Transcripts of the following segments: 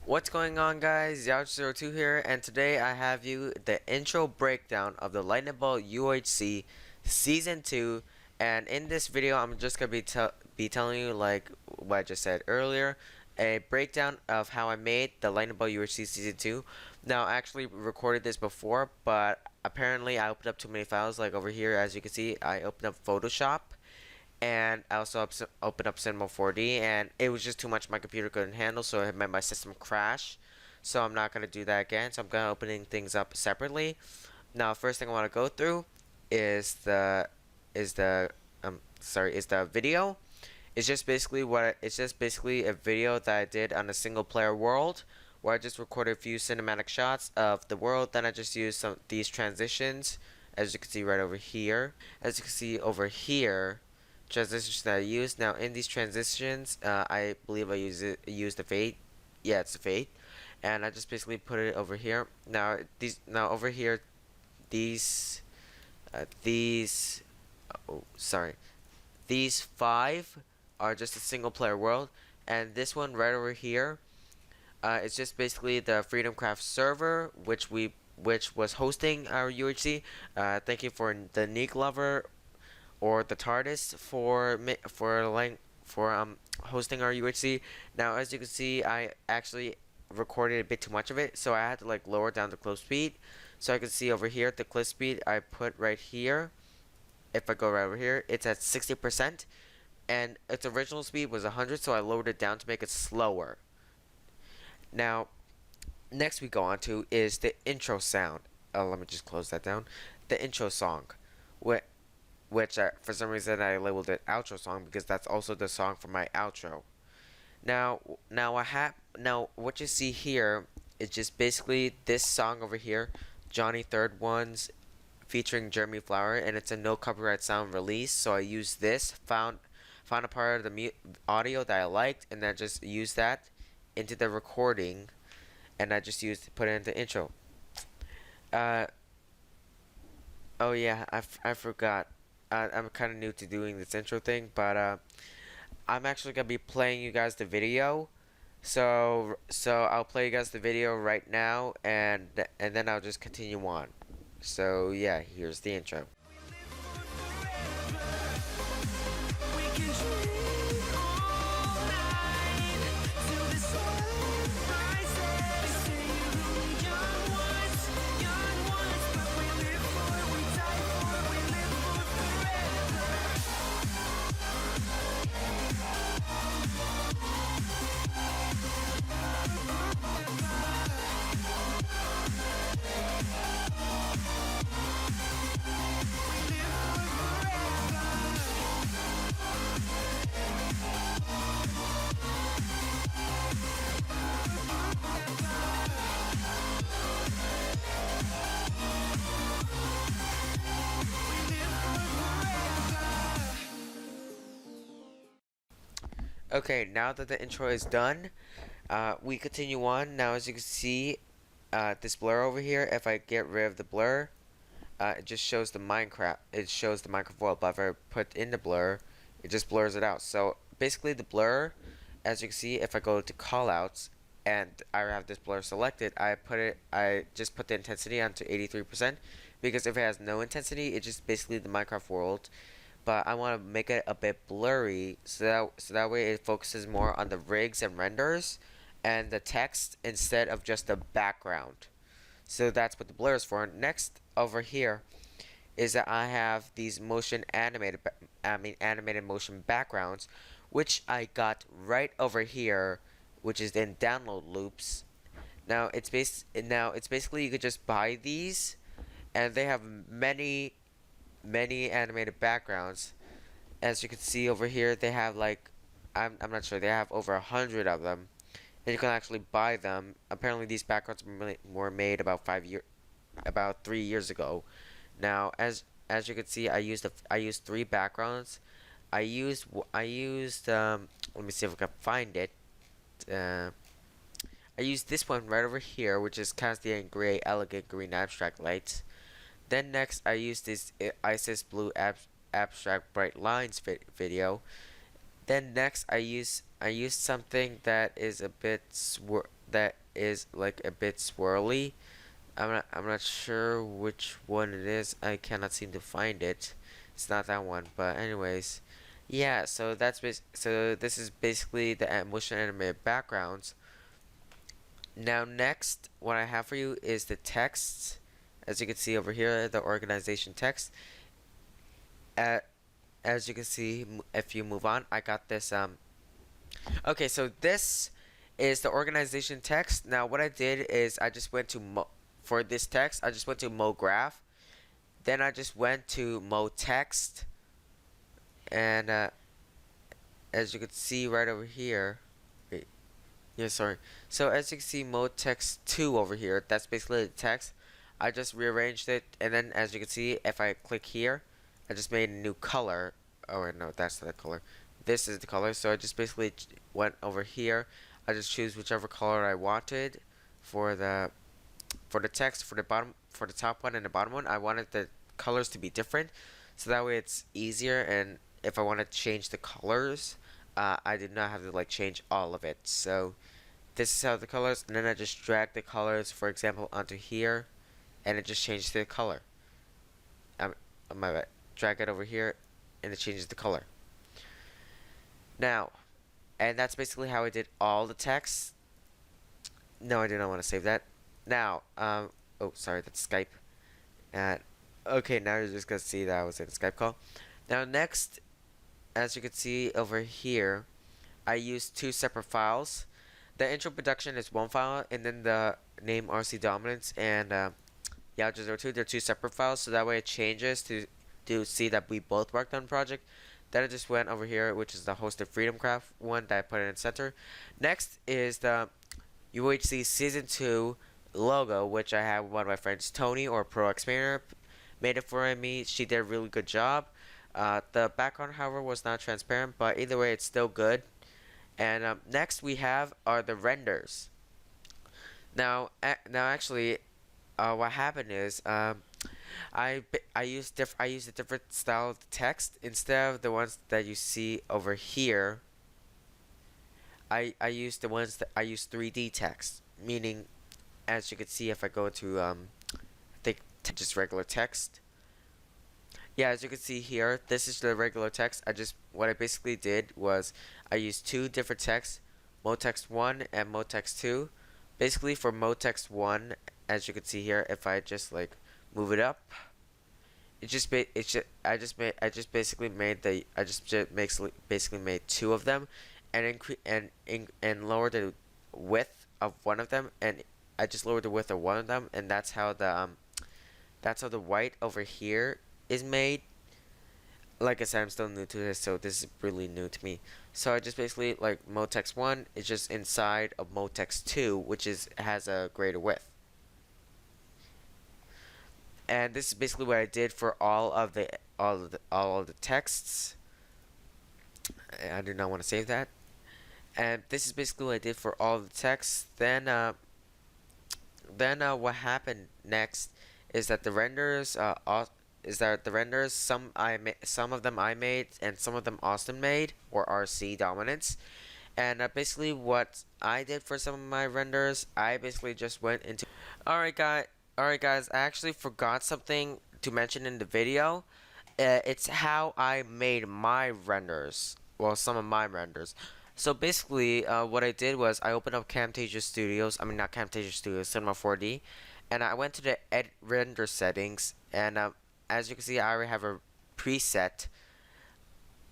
What's going on, guys? Yao02 here, and today I have you the intro breakdown of the LightningBolt UHC Season 2. And in this video, I'm just going to be telling you, like what I just said earlier, a breakdown of how I made the LightningBolt UHC Season 2. Now, I actually recorded this before, but apparently I opened up too many files. Like over here, as you can see, I opened up Photoshop. And I also opened up Cinema 4D, and it was just too much my computer couldn't handle, so it made my system crash. So I'm not going to do that again, so I'm going to opening things up separately. Now, first thing I want to go through is the video. It's just basically a video that I did on a single player world, where I just recorded a few cinematic shots of the world. Then I just used these transitions, as you can see right over here. As you can see over here, transitions that I use. Now in these transitions, I believe I use the fade. Yeah, it's the fade, and I just basically put it over here. Now over here, these these 5 are just a single player world, and this one right over here, it's just basically the Freedom Craft server, which was hosting our UHC. Thank you for the Nick Lover or the TARDIS for hosting our UHC. Now, as you can see, I actually recorded a bit too much of it, so I had to like lower down the clip speed. So I can see over here the clip speed I put right here. If I go right over here, it's at 60%, and its original speed was 100, so I lowered it down to make it slower. Now, next we go on to is the intro sound. Let me just close that down. The intro song, which for some reason I labeled it outro song, because that's also the song for my outro. Now what you see here is just basically this song over here, Johnny Third Ones, featuring Jeremy Flower, and it's a no copyright sound release. So I used this, found a part of the audio that I liked, and then just used that into the recording, and I just put it into intro. Oh yeah, I forgot. I'm kind of new to doing this intro thing, but I'm actually gonna be playing you guys the video. So I'll play you guys the video right now, and then I'll just continue on. So yeah, here's the intro. Okay, now that the intro is done, we continue on. Now, as you can see, this blur over here, if I get rid of the blur, it just shows the Minecraft. It shows the Minecraft world, but if I put in the blur, it just blurs it out. So basically, the blur, as you can see, if I go to callouts and I have this blur selected, I just put the intensity onto 83%, because if it has no intensity, it's just basically the Minecraft world. But I want to make it a bit blurry, so that way it focuses more on the rigs and renders and the text instead of just the background. So that's what the blur is for. Next over here is that I have these animated motion backgrounds, which I got right over here, which is in download loops. Now it's basically you could just buy these, and they have many animated backgrounds. As you can see over here, they have like, I'm not sure, they have over 100 of them, and you can actually buy them. Apparently these backgrounds were made about 3 years ago. Now as you can see, I used 3 backgrounds. I used let me see if I can find it. I used this one right over here, which is Camtasia Gray Elegant Green Abstract Lights. Then next, I used this ISIS Blue Abstract Bright Lines video. Then next, I used something that is a bit that is like a bit swirly. I'm not sure which one it is. I cannot seem to find it. It's not that one, but anyways, yeah. So so this is basically the motion animated backgrounds. Now next, what I have for you is the text. As you can see over here, the organization text. As you can see, if you move on, I got this. Okay, so this is the organization text. Now what I did is I just went to for this text, I just went to Mo Graph. Then I just went to Mo Text, and as you can see right over here, wait, yeah, sorry. So as you can see, Mo Text 2 over here, that's basically the text. I just rearranged it, and then as you can see, if I click here, I just made a new color. Oh wait, no, that's not the color. This is the color. So I just basically went over here. I just choose whichever color I wanted for the text, for the top one and the bottom one. I wanted the colors to be different, so that way it's easier. And if I want to change the colors, I did not have to like change all of it. So this is how the colors, and then I just drag the colors, for example, onto here, and it just changes the color. My bad. Drag it over here, and it changes the color. Now, and that's basically how I did all the text. No, I do not want to save that. Now, oh, sorry, that's Skype. And okay, now you're just gonna see that I was in a Skype call. Now, next, as you can see over here, I used two separate files. The intro production is one file, and then the name RC Dominance and Yao002, they're two separate files, so that way it changes to see that we both worked on the project. Then I just went over here, which is the hosted FreedomCraft one that I put in the center. Next is the UHC Season 2 logo, which I have one of my friends, Tony, or Pro Expander, made it for me. She did a really good job. The background, however, was not transparent, but either way, it's still good. And next we have are the renders. Now actually, what happened is I used a different style of text instead of the ones that you see over here. I used the ones that I use 3D text, meaning, as you can see, if I go to I think just regular text. Yeah, as you can see here, this is the regular text. What I basically did was I used two different texts, Motext 1 and Motext 2. Basically for Motext 1, as you can see here, if I just like move it up, I just basically made two of them, and lowered the width of one of them, and I just lowered the width of one of them, and that's how the white over here is made. Like I said, I'm still new to this, so this is really new to me. So I just basically, like, Motext 1 is just inside of Motext 2, which has a greater width. And this is basically what I did for all of the texts. I do not want to save that. And this is basically what I did for all the texts. Then what happened next is that the renders some of them I made, and some of them Austin made, or RC Dominance. And basically what I did for some of my renders, I basically just went into Alright guys, I actually forgot something to mention in the video. It's how I made my renders. Well, some of my renders. So basically, what I did was I opened up Camtasia Studios. I mean, not Camtasia Studios, Cinema 4D, and I went to the edit render settings. And as you can see, I already have a preset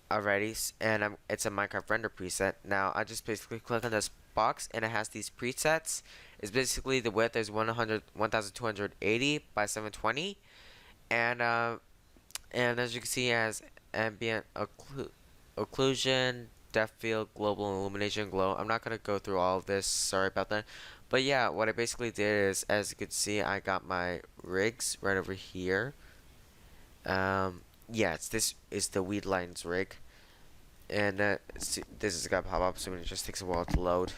already, and it's a Minecraft render preset. Now I just basically click on this box, and it has these presets. It's basically the width is 1280 by 720, and as you can see, it has ambient occlusion, depth field, global illumination, glow. I'm not gonna go through all of this. Sorry about that. But yeah, what I basically did is, as you can see, I got my rigs right over here. Yeah, this is the Weed Lines rig, and this is gonna pop up, so it just takes a while to load.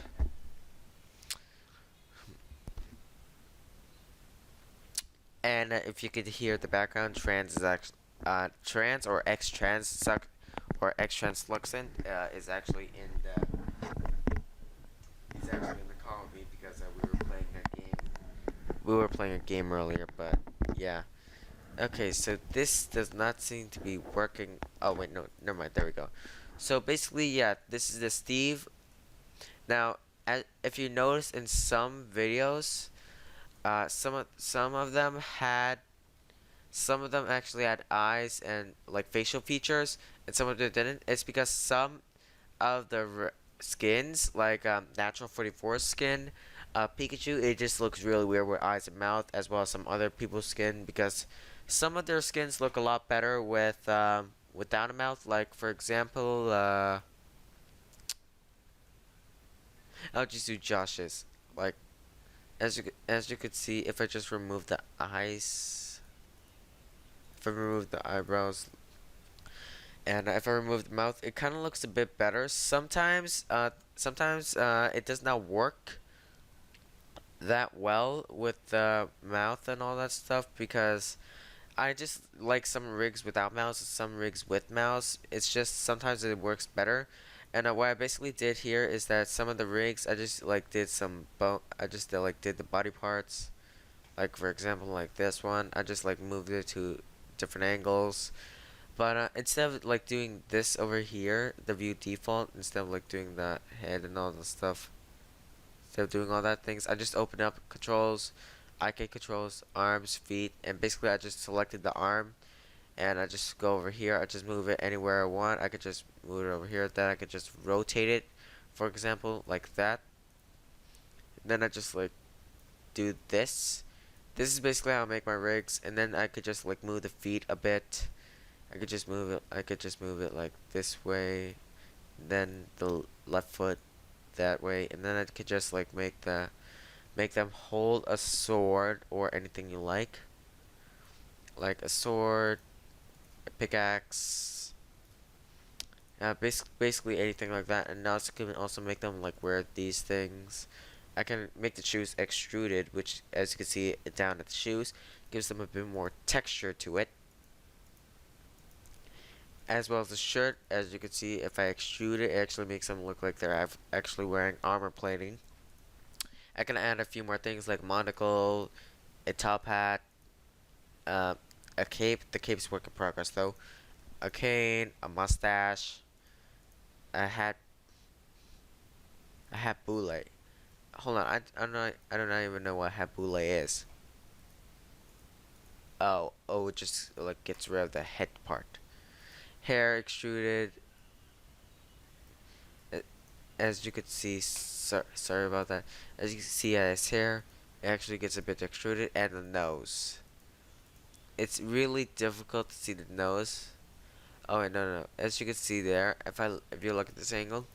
And if you could hear the background, trans is actually trans or X trans Luxon is actually in the car with me, because we were playing a game earlier, but yeah. Okay, so this does not seem to be working. Oh wait, no, never mind. There we go. So basically, yeah, this is the Steve. Now, if you notice in some videos, some of them actually had eyes and like facial features, and some of them didn't. It's because some of the skins, like Natural 44 skin, Pikachu, it just looks really weird with eyes and mouth, as well as some other people's skin, because some of their skins look a lot better without a mouth. Like for example, I'll just do Josh's. Like as you could see, if I just remove the eyes, if I remove the eyebrows, and if I remove the mouth, it kind of looks a bit better. Sometimes it does not work that well with the mouth and all that stuff, because I just like some rigs without mouse and some rigs with mouse. It's just sometimes it works better. And what I basically did here is that some of the rigs I just like did some bone. I just like did the body parts. Like for example, like this one, I just like moved it to different angles. But instead of like doing this over here, the view default, instead of like doing the head and all the stuff, instead of doing all that things, I just opened up controls, IK controls, arms, feet, and basically I just selected the arm, and I just go over here, I just move it anywhere I want. I could just move it over here, then I could just rotate it, for example, like that. Then I just like do this. This is basically how I make my rigs, and then I could just like move the feet a bit. I could just move it like this way, then the left foot that way, and then I could just like make them hold a sword or anything you like a sword, a pickaxe, basically anything like that. And also can also make them like wear these things. I can make the shoes extruded, which as you can see down at the shoes, gives them a bit more texture to it. As well as the shirt, as you can see, if I extrude it, it actually makes them look like they're actually wearing armor plating. I can add a few more things like monocle, a top hat, uh, a cape. The cape's work in progress though. A cane, a mustache, a hat, a hat boule. Hold on, I don't even know what hat boule is. Oh, it just like gets rid of the head part. Hair extruded. As you could see, sorry about that. As you can see, his hair it actually gets a bit extruded, and the nose. It's really difficult to see the nose. Oh wait, no. As you can see there, if you look at this angle,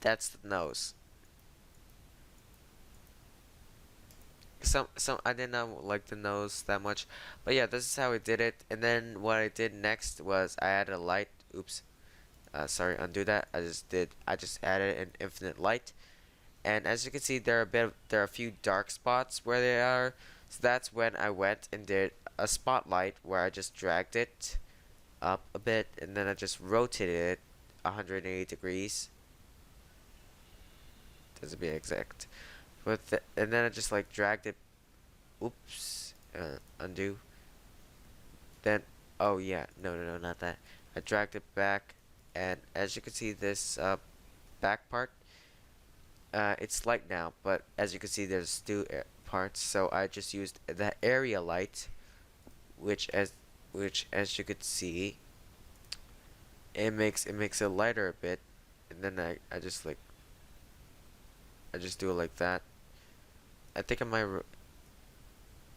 that's the nose. Some I did not like the nose that much, but yeah, this is how I did it. And then what I did next was I added a light. Oops. Sorry, undo that. I just added an infinite light. And as you can see, there are a few dark spots where they are. So that's when I went and did a spotlight where I just dragged it up a bit, and then I just rotated it 180 degrees. To be exact. And then I just like dragged it. Oops. Undo. Then, oh yeah, no, not that. I dragged it back, and as you can see, this back part, it's light now, but as you can see, there's still parts. So I just used the area light, which as you could see, it makes it lighter a bit, and then I just like I just do it like that. I think I might.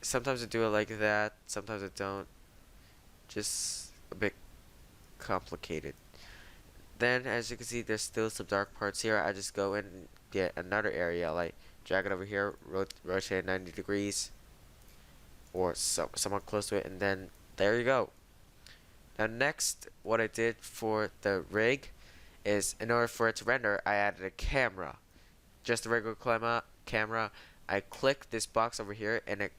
Sometimes I do it like that. Sometimes I don't. Just a bit complicated. Then, as you can see, there's still some dark parts here. I just go in and get another area, like drag it over here, rotate it 90 degrees, or somewhat close to it, and then there you go. Now next, what I did for the rig is, in order for it to render, I added a camera. Just a regular camera. I click this box over here, and it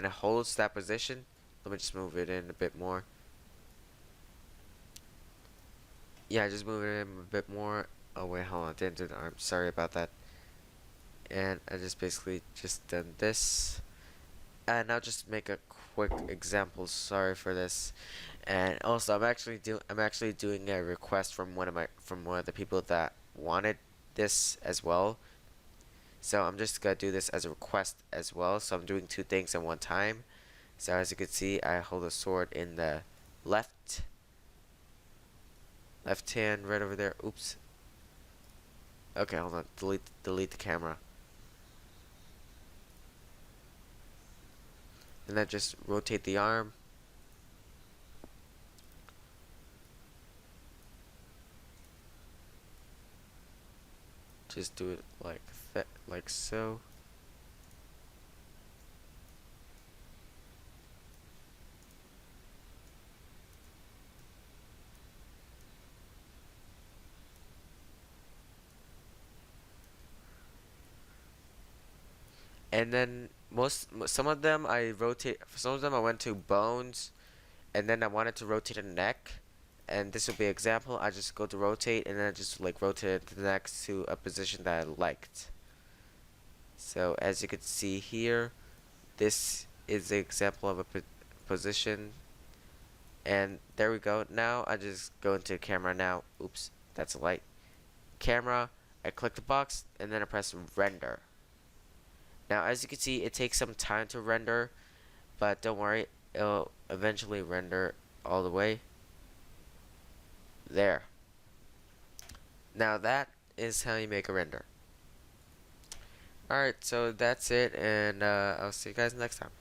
holds that position. Let me just move it in a bit more. Yeah, just move it in a bit more. Oh wait, hold on, didn't do the arm. Sorry about that. And I just basically just done this. And I'll just make a quick example. Sorry for this. And also, I'm actually doing a request from one of the people that wanted this as well. So I'm just gonna do this as a request as well. So I'm doing two things at one time. So as you can see, I hold a sword in the left hand right over there. Oops. Okay, hold on. Delete the camera. And then just rotate the arm. Just do it like so. And then some of them I rotate. For some of them I went to bones, and then I wanted to rotate the neck. And this would be an example. I just go to rotate, and then I just like rotate the neck to a position that I liked. So as you can see here, this is the example of a position. And there we go. Now I just go into camera now. Oops, that's a light. Camera, I click the box, and then I press render. Now as you can see, it takes some time to render, but don't worry, it'll eventually render all the way. There. Now that is how you make a render. Alright, so that's it, and I'll see you guys next time.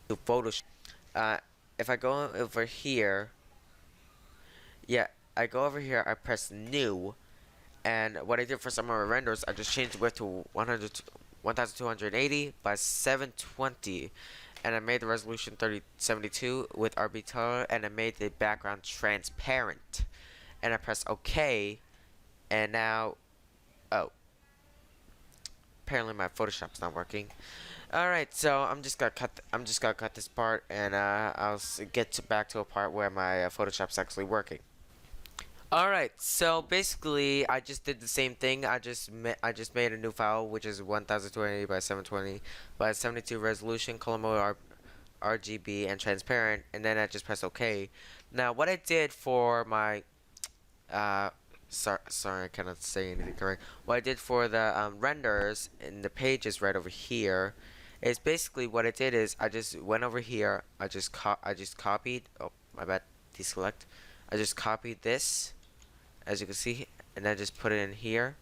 To Photoshop. If I go over here, yeah, I go over here, I press new, and what I did for some of my renders, I just changed the width to 1280 by 720, and I made the resolution 3072 with RB color, and I made the background transparent, and I press OK, and now, oh, apparently my Photoshop's not working. Alright, so I'm just gonna cut this part, and I'll get back to a part where my Photoshop's actually working. Alright, so basically I just did the same thing. I just made a new file, which is 1280 by 720 by 72 resolution, color mode, RGB, and transparent, and then I just press OK. Now what I did for my sorry, I cannot say anything correct. What I did for the renders in the pages right over here is basically what I did is I just went over here. I just copied. Oh, my bad. Deselect. I just copied this, as you can see, and then just put it in here.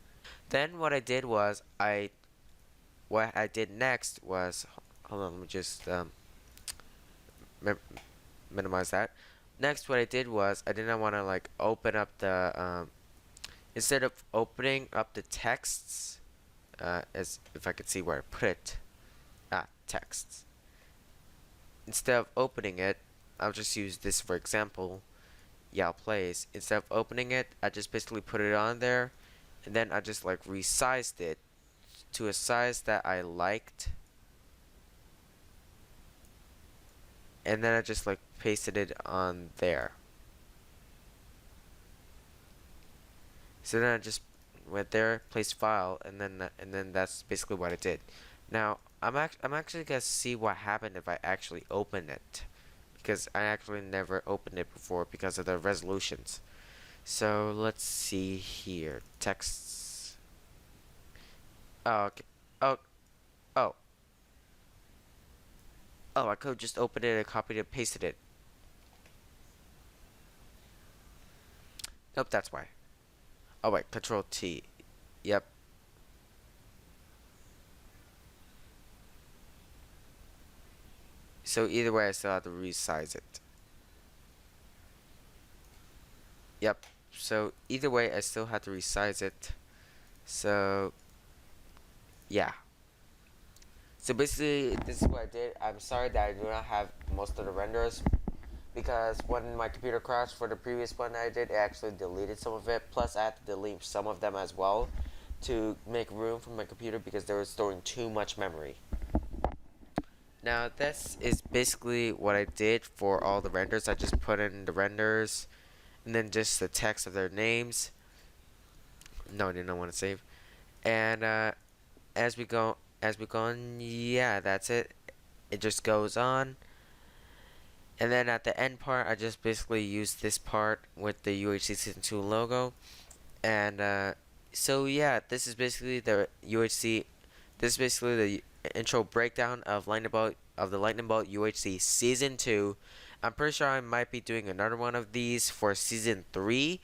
Then what I did was what I did next was, hold on, let me just minimize that. Next, what I did was I didn't want to like open up the instead of opening up the texts, as if I could see where I put it, texts. Instead of opening it, I'll just use this for example. Yao plays. Instead of opening it, I just basically put it on there, and then I just like resized it to a size that I liked, and then I just like pasted it on there. So then I just went there, placed file, and then that's basically what I did. Now I'm actually gonna see what happened if I actually open it, because I actually never opened it before because of the resolutions. So let's see here, texts. Oh, okay. Oh, oh, oh! I could just open it and copied it, and pasted it. Nope, that's why. Oh wait, Control T. Yep. So either way, I still have to resize it. Yep. So either way, I still have to resize it. So yeah. So basically, this is what I did. I'm sorry that I do not have most of the renders, because when my computer crashed for the previous one I did, it actually deleted some of it. Plus, I had to delete some of them as well to make room for my computer because they were storing too much memory. Now this is basically what I did for all the renders. I just put in the renders and then just the text of their names. No, I did not want to save. And as we go, as we go on. Yeah, that's it. It just goes on. And then at the end part, I just basically use this part with the UHC Season 2 logo. And so yeah, this is basically the UHC. This is basically the intro breakdown of the LightningBolt UHC Season 2. I'm pretty sure I might be doing another one of these for Season 3.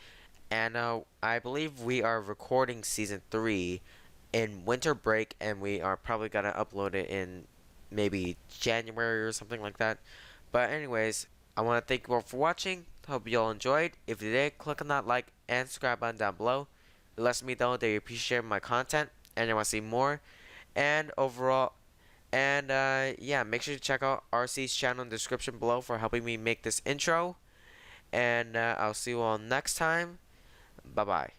And I believe we are recording Season 3 in winter break, and we are probably gonna upload it in maybe January or something like that. But anyways, I want to thank you all for watching. Hope you all enjoyed. If you did, click on that like and subscribe button down below. It lets me know that you appreciate my content and you want to see more. And overall, and yeah, make sure to check out RC's channel in the description below for helping me make this intro. And I'll see you all next time. Bye bye.